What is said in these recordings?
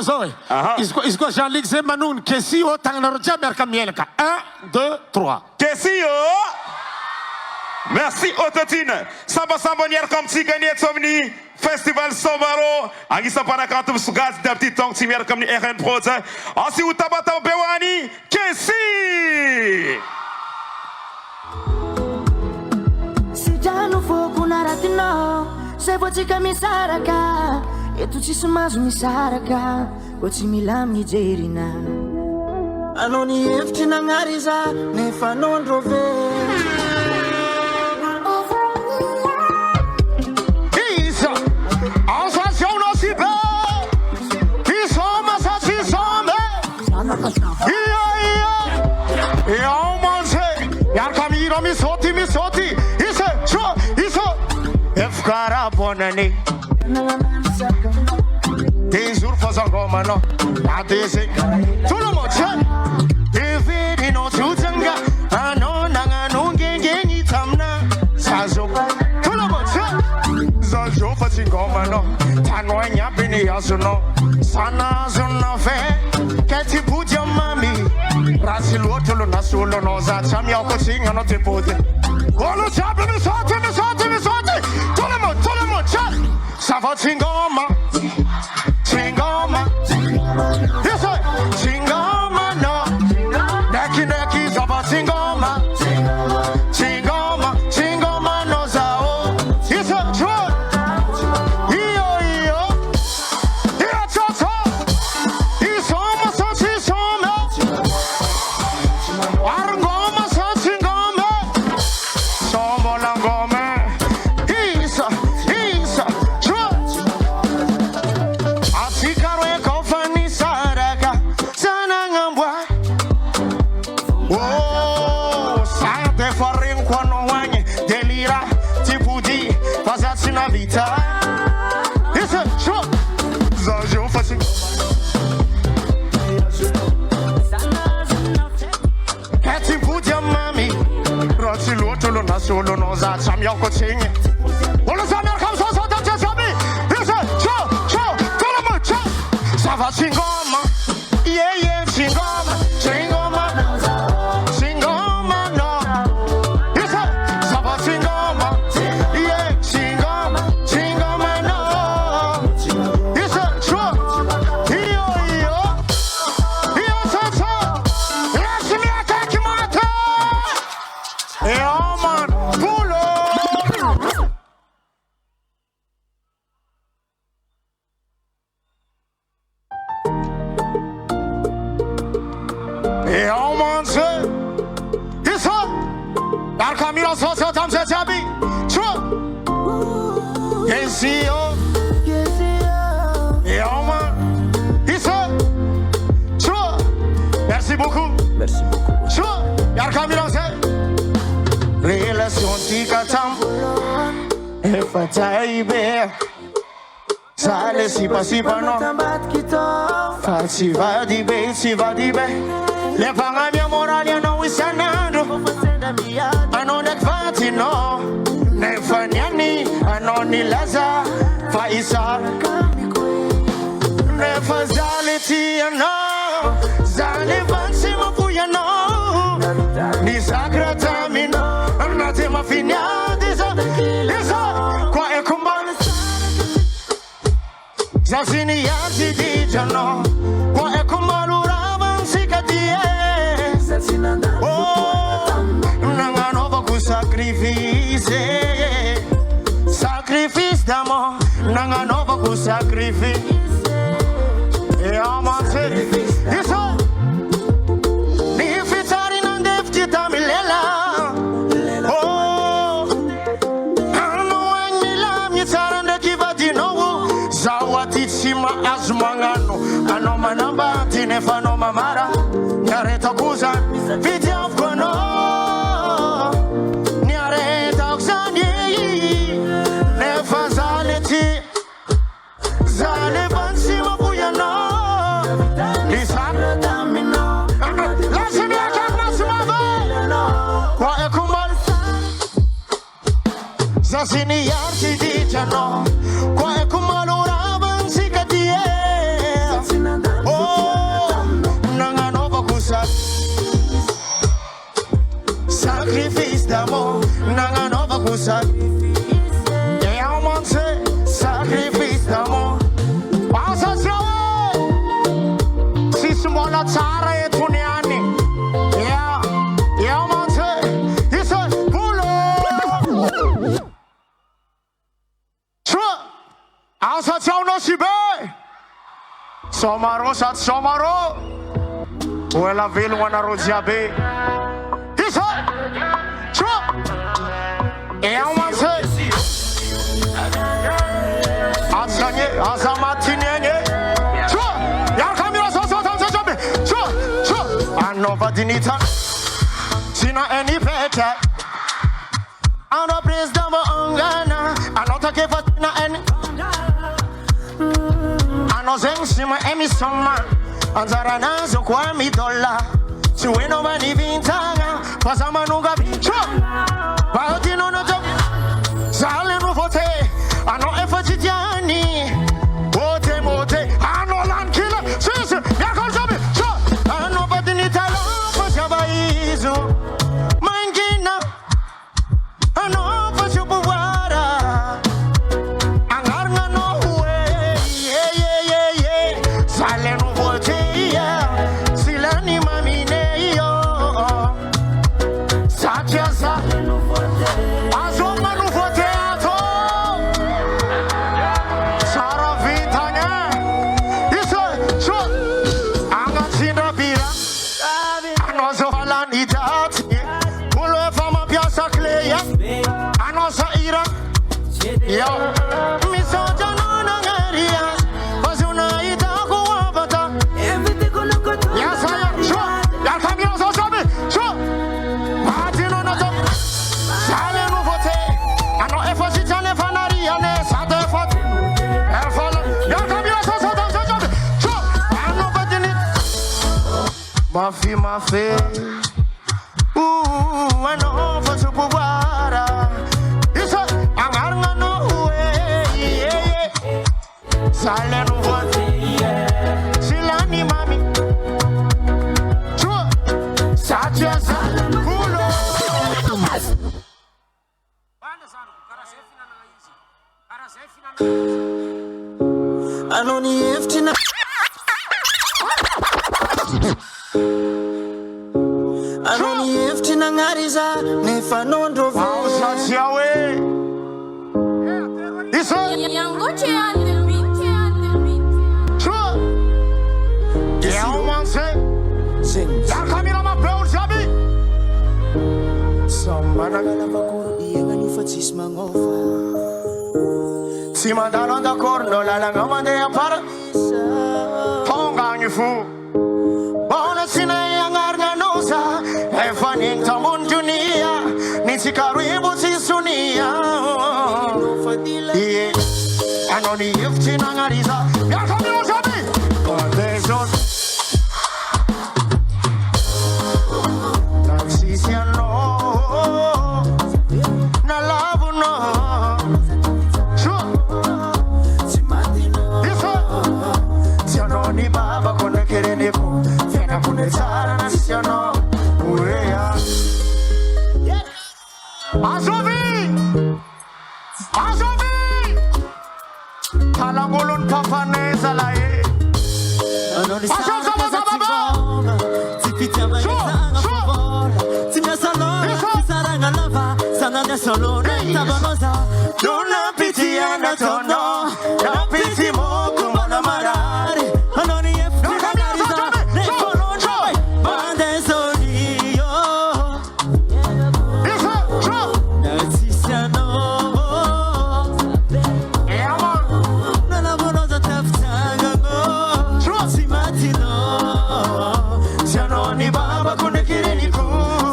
Zoé. Est-ce que Jean-Luc Zemanoun, KESY, Tangnarja, Merkamielka. 1, 2, 3. KESY, merci, Autotune. Samba Sambonière comme si gagné Somni. Festival Somarôho. Angisa para kantum sugas dapti tong timier comme ni RN Proza. Asi utabata bewani. KESY. Se già non fu kuna ratino, se vuoi mi saraka, e tu ci sei mais mi saraka, vuoi mi lam ni jerina. Anoni efti na ngariza, ne fa non rove. Nosy Be, qui sommes, ça si sommes. Et on mange, y'a Camille, mi soti, iso, Efkara bonani. Des jours faisant comme non, la désir. Tout le monde chante. Et vedi no tuzanga, anon nanganon gengi tamna. Sazo, tout le monde chante. Zajo faisant comme non. Tanwanya bini yazuno, sana zuna fe, keti puja mami, rasilu tulu nasulo no za chami yako singa no te pude. Olo chabi mi soti, tole mo cha, sava chingoma, yes chingoma no, neki sava chingoma, chingoma no zao, yes chua. Solo no za cham yako chinge. Olo za mer kam so ta chabi. Yes, ciao, tout le monde ciao. Ça va chingoma. Yeah, chingoma no. Yes, ça va chingoma. Yeah, chingoma no. Yes, ciao. Io. So. Lasciami a cacchimata. Oh man. Et on mange, et ça, dans le camion, ça, tam, c'est Jabi, tu vois, KESY, et on mange, et ça, tu vois, merci beaucoup, tu vois, dans le camion, c'est, relation tikatam, et fataïbe, ça les si pas non, si va di be. Le fanga mia morale non wisanando Ano nekfati no Nefanyani Ano nilaza Faisal Nefazaliti no Zale vansi mapuya no Ni sakrata mino Nate mafinya Disa Kwa ekumbana Zazini yanti dijano Kwa ekumbana oh, nanganova ku sacrifice d'amor, nanganova ku sacrifice. E amate, isso. Ni fitari nan defti tamilela. Oh, ano anila mi tarande kibati no. Zawati chima azmangano, ano manamba tinefano mamara. Nyareta kuza, viti afkono. Nyareta kuza nefazaleti, zale bansi mabuyano. Lisana damino, lasimi akakna sumave. Kwa ekumal, zazini yarti dijano. Kwa ekumal uraban sikadie. sacrifice. Et on monte sacrifice d'amour. Pensa Joe, si ce monde a tsara et tourné à ni. Et on monte, il se boulot. Chua, on se tient Nosy Be. Somarôho sat Somarôho. Où est la ville où on a Rosiabé? Ici, chua. Et on monte. Azanye, azamatine, chua. Y'a caméra sans jamais. Chua, chua. Anova dinita. Sina any better. Ano président va ongana. Anota que va na any. Ano zeng sima Emission man. Anzara nazo kwa $1. Suivez-nous mani vintanga. Pasama nunga chua. Baotino no top. Sale nouveautés. Ano efatidiani. Mote mote. Ano lankila. Sisi. Yakal sabi. Chua. Ano badinita lampa sabaizu. Mangina. Ano pasubuwara. Angar nga no uwe. Sale nouveautés. Sila ni mamine yo. Satya sa. Azoma nouveautés ato. Sara vitanya. Iso. Chua. Anga sindra bira. Ano so falani dati. Pulo e fama piazza kleia. Ano sa ira. Yo. Mi so già nangaria. Pasuna ita kuwabata. Yes, I am. Chua. Y'a caméra sans jamais. Chua. Patino na top. Sale nouveautés. Ano efositane fanariane. Sate fat. Erfala. Y'a caméra sans jamais. Chua. Ano badini. Ma fille. Ano fasubuwara. Isa. Angar nga no uwe. Sale nouveautés. Silani mami. Chua. Satya sa. Kulo. Anoni eftina Anoni eftina ngariza nefa nondro Pausa siawe. Isa. Chua. Y'a un manse. Y'a caméra ma peur jabi. Samana. Yenga ni fatis mangofa Si mandalo da corno la langa mande a para. Ponga ni fu. Bona sine yangar na nosa. E faning tamun dunia. Ni sikaru ibu si sunia. Iye. Anoni yufti na ngariza. Ya kamino jabi. Condeson. Taxisiano. Na labu no. Chua. Isa. Siano baba kone kerene ko. Fena kune sara na siano. Urea. Azovi. Azovi. Talangolon papaneza la e. Anoni Pasha sama sama ba. Tipita magazanga fobola Timya salona Kisaranga lava Sananda solo Neta baloza Duna piti anda tono Na piti mo Kumbala marare Anoni eftina ngariza Nefolon joy Bande solio Isa. Chua. Natisiano E amor. Nala boloza taftanga go Chua. Simatino Sianoni baba kune kireni ku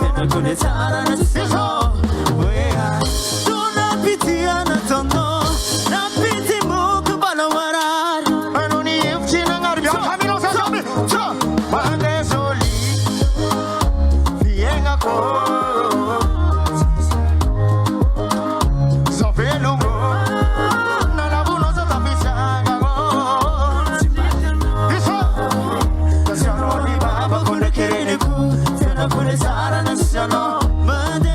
Fena kune tara na sino Wea Duna piti ana tono Na piti mo kubala marare Anoni yufti na ngar. Ya kamino sa jabi. Chua. Bande soli. Vienga ko. Sofelungo. Na labu no sa tapisanga go. Isa. Siano ni baba kune kireni ku. Fena kune tara na sino Mande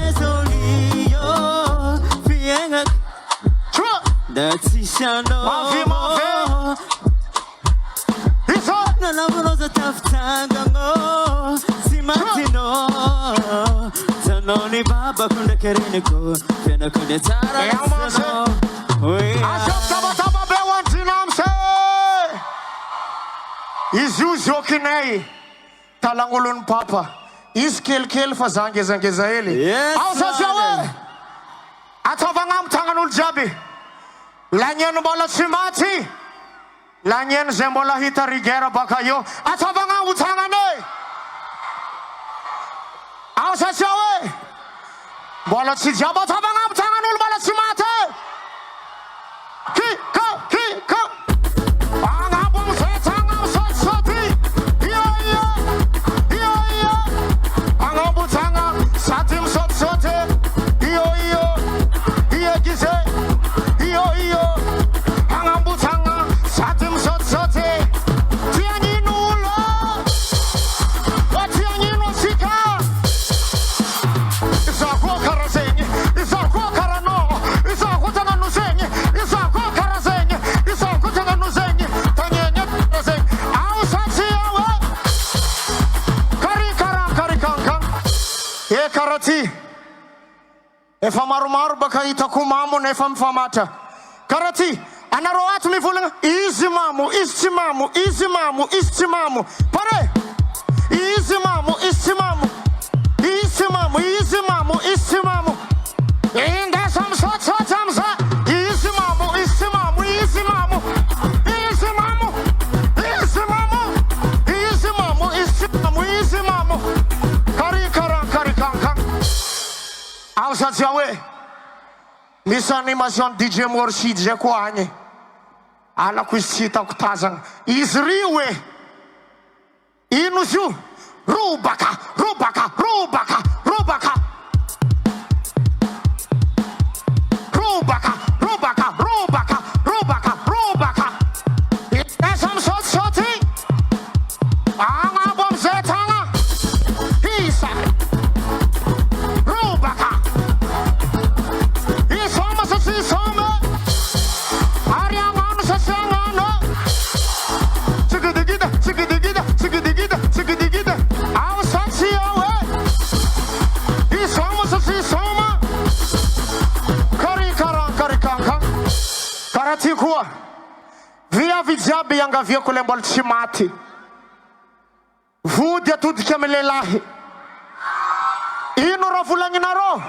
Talabuloza taftangango Simatino Tanoni baba kunde kereniko Pena kunde tara nasano Ashok taba bewantinamse Izu jokinei Talangulun papa Iskil fazange zange zaeli Yes Ausajawe Atavangam tanganul jabi Lanyen bola simati Lanyen zembola hita rigera bakayo Atavangam utangane Ausajawe Bola si jaba atavangam tanganul bola simati Ki Angabung setangam soti Yo Angabu tangam satim sote Yo Gise Yo Angabu tangam satim sote Tiani nulo Tiani no sika Isa ko karasenye Isa ko karano Isa ko tanga nusenye Isa ko karasenye Isa ko tanga nusenye Tanyenye karasenye Au satsi awe Kari kankang E karati Efa maru baka itakumamu nefam famata Karati Anaroat mi fulang Izimamu Pare Izimamu Inda sam samsa Izimamu Kari kankang Ausa Jawe Misa animation DJ Morshid Jekwanye Ala kuisita kutazang Isriwe Inusu Rubaka Esam soti Angabom zetanga Hisa Rubaka Isoma sasi soma Ariamanu sasangano Chikidigida Aw sasi awe Isoma sasi soma Kari kankang Karati kuwa Via vijabi yanga vya kulembol chimati Vudia tuti kemelelahi Ino rafulangi naro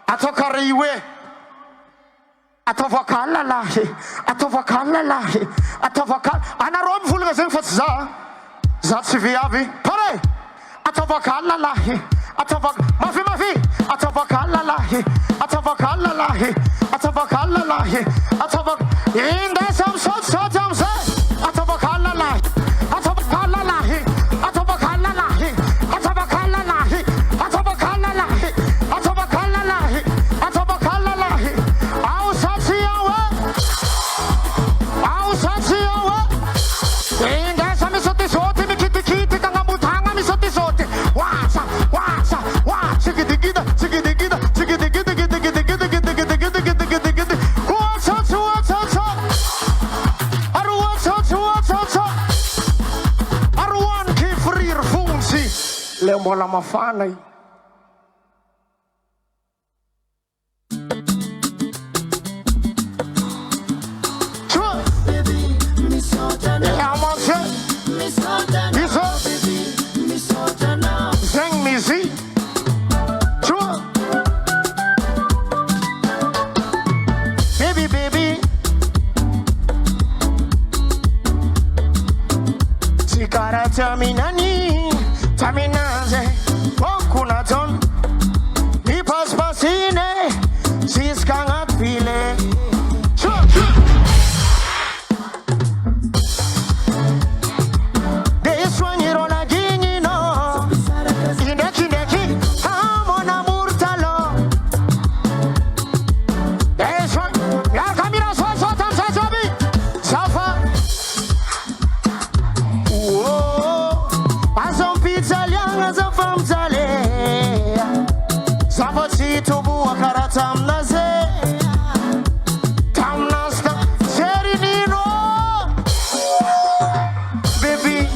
Atokari iwe Atavakala lahi Anarom fulga zeng fatza Zatsi viavi Pare Atavakala lahi Mafi Atavakala lahi Inda sam sotamse Atavakala lahi Au satsi awe Inda sam misoti sote Mikiti kangamutanga misoti sote Wasa Chikidigida Aruan kifrir funsi Lembo la mafana Zeng mizi Baby Sikara taminaze Okuna ton Ipas pasine Siskangat pile Baby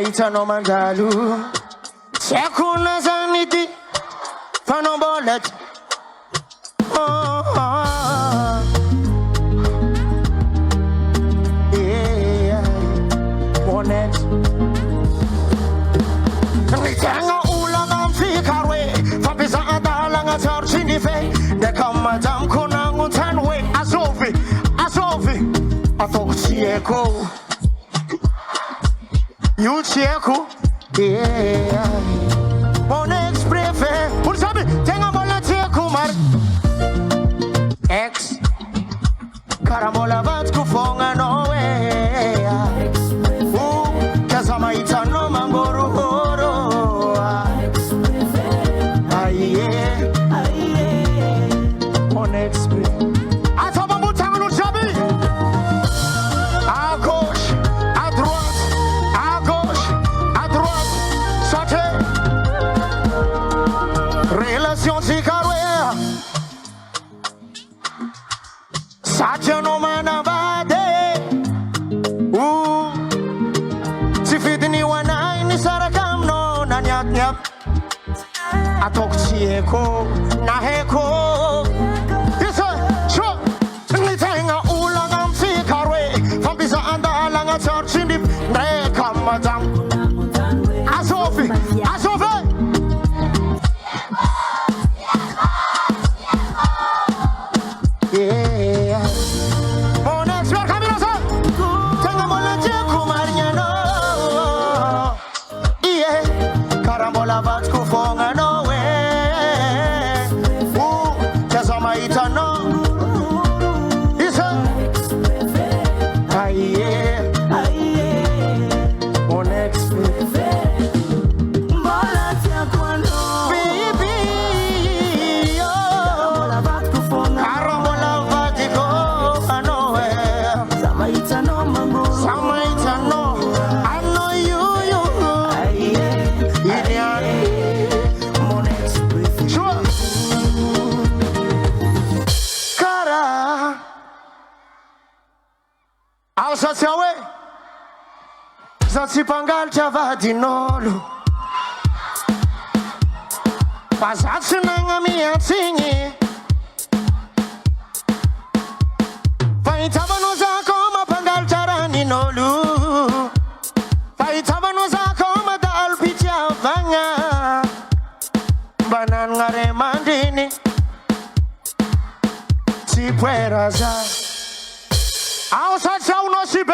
Maita no mandalu Sekuna zaniti Fano bolet Yeah Bonet Nitenga ulang ang fikarwe Fapisa adalang at sarchinife Nekam madam kunang utanwe Asofi Atok sieko You Tiako, yeah. Mon ex-préfet, vous le savez, tenga mola Tiako mar. Ex, karamola vat kufonga no way. Kazama itano mangoro horo. Aye, mon ex-préfet. Ataba mutanga no sabi. À gauche, à droite. Relation cigarwe Sacha no manabade Si fitini wana ni sarakam no na nyap nyap Atok sieko na heko Isa sho Nitenga ulang ang cigarwe Fambisa anda lang at sarchindip Rekam madam Asofi Yeah. Mon ex-père Caminosa Tenga mola Tiako Mariano Yeah. Karamola vat kufonga no way Kazama itano Isa Aye Mon ex-père Mola Tiako no Baby Karamola vat kufonga Alsaciawe Zanzipangal Java dinolo Pasatsi nanga miatsingi Faitaba no zako mapangal charani nolu Faitaba no zako madal picha vanga Banan ngare mandini Tipweraza Outside sound Nosy Be.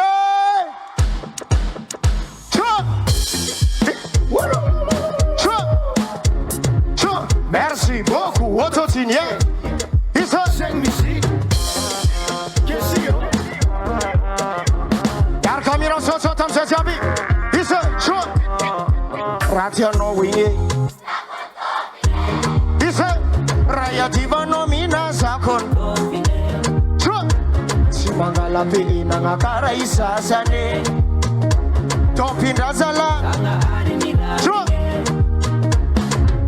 Merci beaucoup, autotinier. Ici, c'est musique. KESY. Car comme il en sort, ça t'en sait jamais. Ici, Ratia no wingi. Ici, Raya diva no mina zakon. Mangala pili na ngakara isasane Topinda zala Chua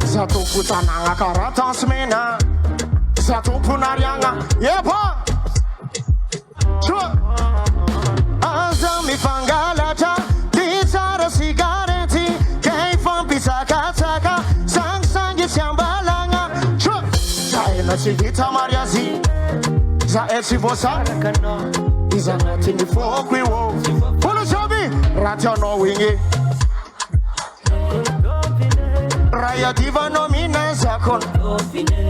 Satu puta na ngakara tansmena Satu punarianga Yepa Chua Azami fangalata Tizara sigareti Kaifan pisa kataka Sang sangi siambalanga Chua Saena chivita mariazi Za eti vosa Iza ngati ni fokwi wo Polo shabi Ratio no wingi Raya diva no mina zakon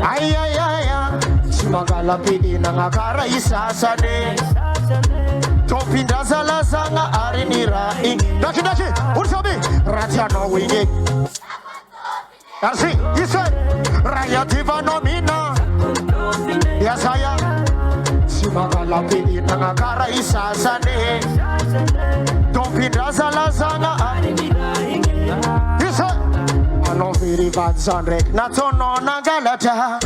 Ay ay ay ay Simagala pidi na ngakara isasane Topinda zala zanga arinira Daki daki Urshabi Ratio no wingi Asi Isa Raya diva no mina Yasaya Simagala pidi na ngakara isasane Topinda zala zanga Isa Ano viri vadzandrek Na tono na galata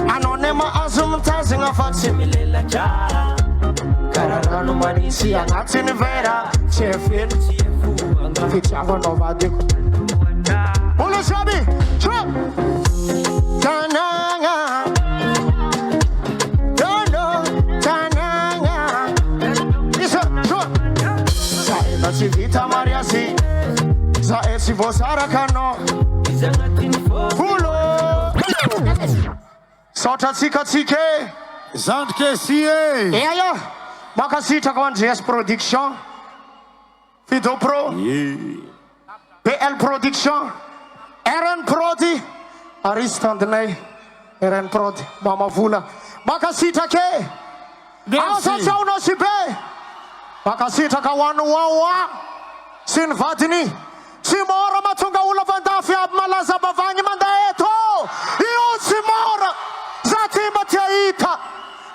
Anonema azum tazinga fatsi Milela cha Kararano manisi angatini vera Chefin Fichava no vadiko Ulu shabi Chua Tananga Dono Tananga Isa Chua Saina chivita mariasi voasarakano Folo Sotratsikatsike Zandry KESY e. Aya Makasitraka Andreas Production Fido Pro PL Production RN Prodi Aristandinay RN Prodi Mama Vula Makasitrake Asa Chao Nosy Be Makasitraka Wawa Sin Vadini Simora matunga ula vandafy aby malaza bavagny mandaeto io simora zatimba tiahita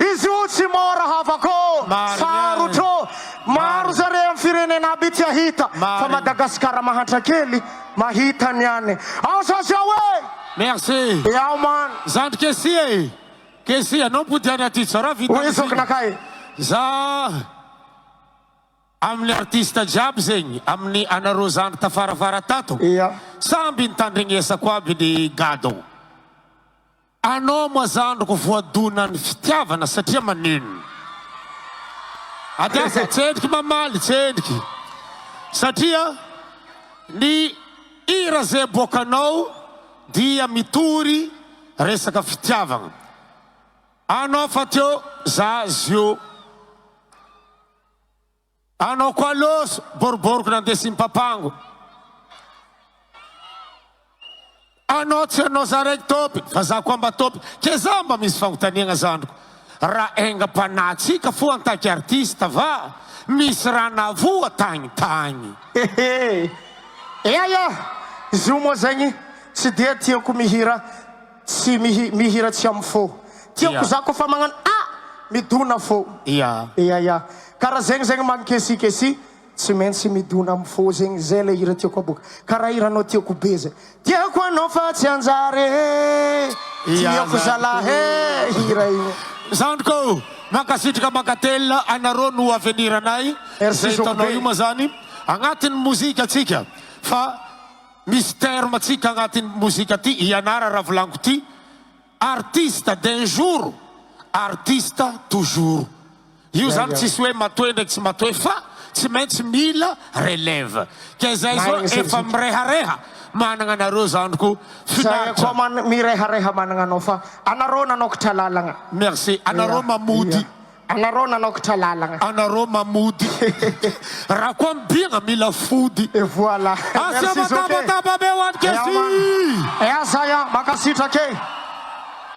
izy io simora havako sarotro maro zare amin'ny firenena aby tiahita fa Madagascar mahatra kely mahita niany ao sasa hoe merci yao man Zandry KESY e. KESY anao mpodiany aty tsara vita oizoknakay za amin'ny artiste jiaby zegny amin'ny anareo zandry tafarafara tato samby nitandregnesako aby ny gado anao moa zandriko voadonany fitiavana satria manino adiasa tsendriky mamaly tsendriky satria ny hira zay boakanao dia mitory resaka fitiavana anao fa teo za zio anao koa loso boriboriko nandesy mpapango anao tsy anao za raiky topy fa za koa mba topy ke za mba misy fagnontaniagna zandriko raha engam-panatsika fo antaky artiste va misy raha navoa tagnitagny aya zio moa zegny tsy dia tiako mihira tsy mihira tsy amy fo tiako za koa fa magnano midona fo ia karaha zegny magny KESY tsy maintsy midona amy fo zegny zay le hira tiako aboka karaha hiranao tiako be zay tiako anao fa tsy anjary tiako zalahy hira igny zandriko mankasitraka makatelina anareo no avenir anay zay tanao io ma zany agnatin'ny mozika atsika fa misy terme atsika agnatin'ny mozika ty ianara raha volaniko ty artiste d'un jour artiste toujours io zany tsisy hoe matoe ndraiky tsy matoe fa tsy maintsy mila relève ke zay zao efa mirehareha managna anareo zandriko finaritra koa mirehareha managna anao fa anareo nanokatra lalagna merci anareo mamody anareo nanokatra lalagna anareo mamody raha koa mibiagna mila fody et voilà asia matabataba be ho any KESY ea zaya makasitrake